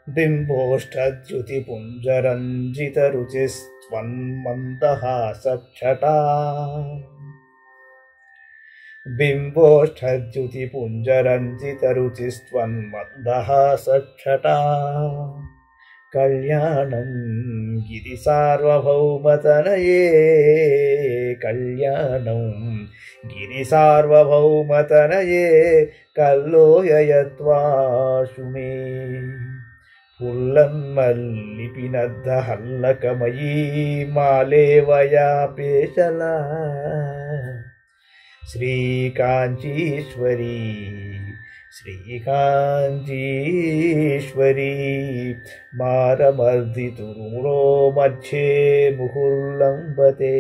बिम्बोष्ठद्युतिपुञ्जरञ्जितरुचिस्त्वन्मन्दहासच्छटा बिम्बोष्ठद्युतिपुञ्जरञ्जितरुचिस्त्वन्मन्दहासच्छटा कल्याणं गिरिसार्वभौमतनये कल्याणं गिरिसार्वभौमतनये कल्लोययत्वाशु मे पुल्लन्मल्लिपिनद्धहल्लकमयी मालेवया पेशला श्रीकाञ्चीश्वरी श्रीकाञ्चीश्वरी మారమర్దితురులో మధ్యే ముహుర్లంబతే.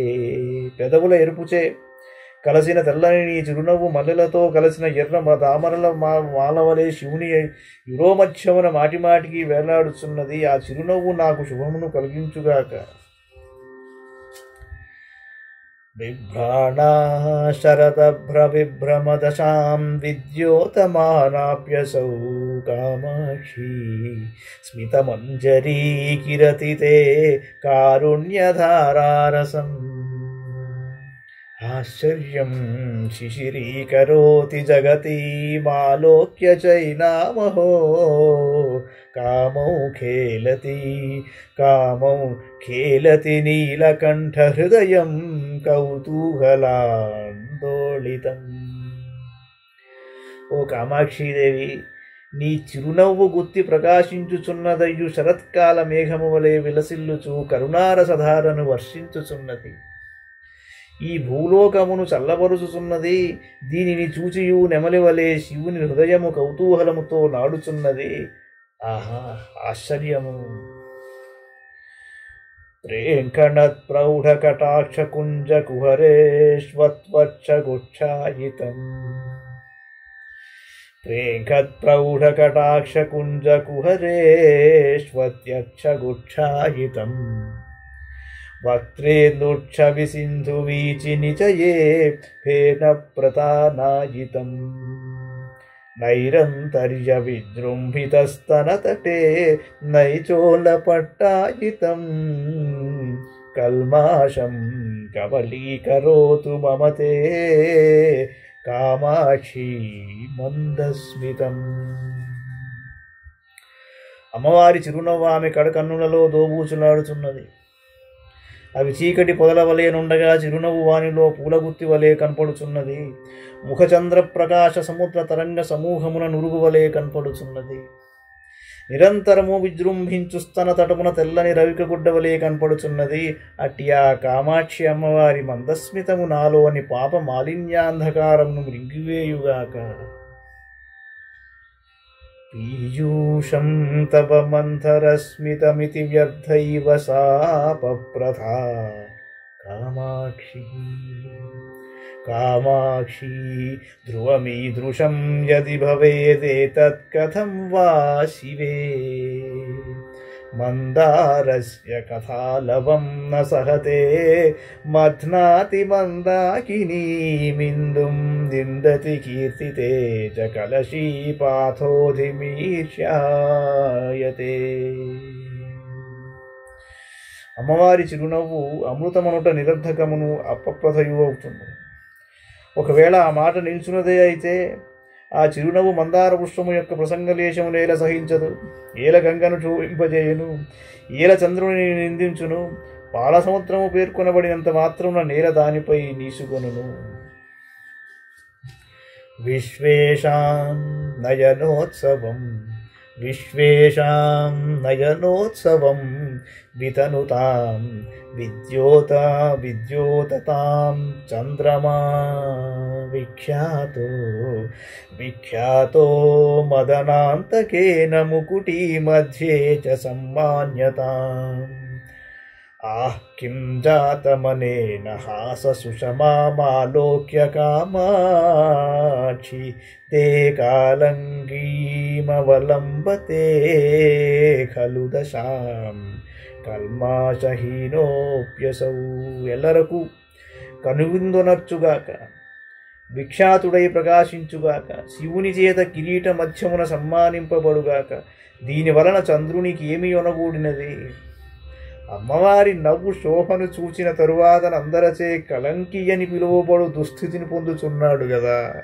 పెదవుల ఎరుపుచే కలసిన తెల్లని నీ చిరునవ్వు మల్లెలతో కలిసిన ఎర్ర తామరల మాలవలే శివుని యురోమధ్యమున మాటిమాటికి వేలాడుచున్నది. ఆ చిరునవ్వు నాకు శుభమును కలిగించుగాక. బిభ్రాణా శరదభ్రవిభ్రమదశాం విద్యోతమానాప్యసౌ కామాక్షి స్మితమంజరీ కిరతి తే కారుణ్యధారారసం. ఆశ్చర్యం శిశిరీకరోతి జగతి మాలోక్య చైనామహో కామౌ ఖేలతి నీలకంఠహృదయం కౌతూహలాందోళితం. ఓ కామాక్షీదేవి, నీ చిరునవ్వు గుత్తి ప్రకాశించుచున్నదయ్యు శరత్కాల మేఘము వలె విలసిల్లుచు కరుణారసధారను వర్షించుచున్నది. ఈ భూలోకమును చల్లబరుచుచున్నది. దీనిని చూచియు నెమలివలే శివుని హృదయము కౌతూహలముతో నాడుచున్నది. ఆహా, ఆశ్చర్యము! ప్రేంకణత్ ప్రౌఢకటాక్ష కుంజ కుహరేష్వత్వచ్చగుచ్ఛాయితం. ప్రేంకత్ ప్రౌఢకటాక్ష కుంజ కుహరేష్వత్యక్షగుచ్ఛాయితం. వక్త్రేందుక్షవి సింధు వీచి నిచయే ఫేన ప్రతానాయితం. నైరంతర్య విజృంభితస్తనతటే నైచోళపట్టాయితం. కల్మాషం కవలీకరోతు మమతే కామాక్షి మందస్మితం. అమ్మవారి చిరునవ్వు ఆమె కడకన్నులలో దోబూచులాడుచున్నది. అవి చీకటి పొదల వలె నుండగా చిరునవ్వు వానిలో పూలగుత్తి వలె కనపడుచున్నది. ముఖచంద్ర ప్రకాశ సముద్ర తరంగ సమూహమున నురుగు వలె కనపడుచున్నది. నిరంతరము విజృంభించు స్తన తటమున తెల్లని రవికగుడ్డ వలె కనపడుచున్నది. అట్టి ఆ కామాక్షి అమ్మవారి మందస్మితము నాలోని పాప మాలిన్యాంధకారమును మృంగివేయుగాక. పీయూషం తవ మంథరస్మితమితి వ్యర్థైవ సాపప్రథా కామాక్షి. కామాక్షి ధ్రువమీదృశం యది భవేదేతత్ కథం వా శివే. మందారస్య కథాలవం న సహతే మథ్నాతి మందాకినీమిందుం నిందతి కీర్తితే చ కలశీపాథోధిమీర్ష్యాయతే. అమ్మవారి చిరునవ్వు అమృతమనుట నిరర్ధకమును అపప్రథయు అవుతుంది. ఒకవేళ ఆ మాట నిల్చున్నదే అయితే ఆ చిరునవ్వు మందార పుష్పము యొక్క ప్రసంగలేశము నేల సహించదు. ఏల గంగను చూపింపజేయును, ఏల చంద్రుని నిందించును. పాల సముద్రము పేర్కొనబడినంత మాత్రమున నేల దానిపై నీసుకొనును. విశ్వేషాం నయనోత్సవం విశ్వేషాం నయనోత్సవం వితనుతాం విద్యోతతాం చంద్రమా. విఖ్యాతో మదనాంతకేన ముకుటీ మధ్యే చ సమ్మాన్యతాం. ఆహ్ కిం జాతమనేన హాస సుషమాలోక్య కామాక్షి తే కాలంగీమవలంబతే ఖలు దశాం కల్మాషహీనోప్యసౌ. ఎల్లరకు కనువిందునర్చుగాక. విఖ్యాతుడై ప్రకాశించుగాక, శివుని చేత కిరీట మధ్యమున సమ్మానింపబడుగాక. దీని వలన చంద్రునికి ఏమి ఒనగూడినది? అమ్మవారి నవ్వు శోభను చూచిన తరువాత అందరచే కలంకి అని పిలువబడు దుస్థితిని పొందుచున్నాడు గదా.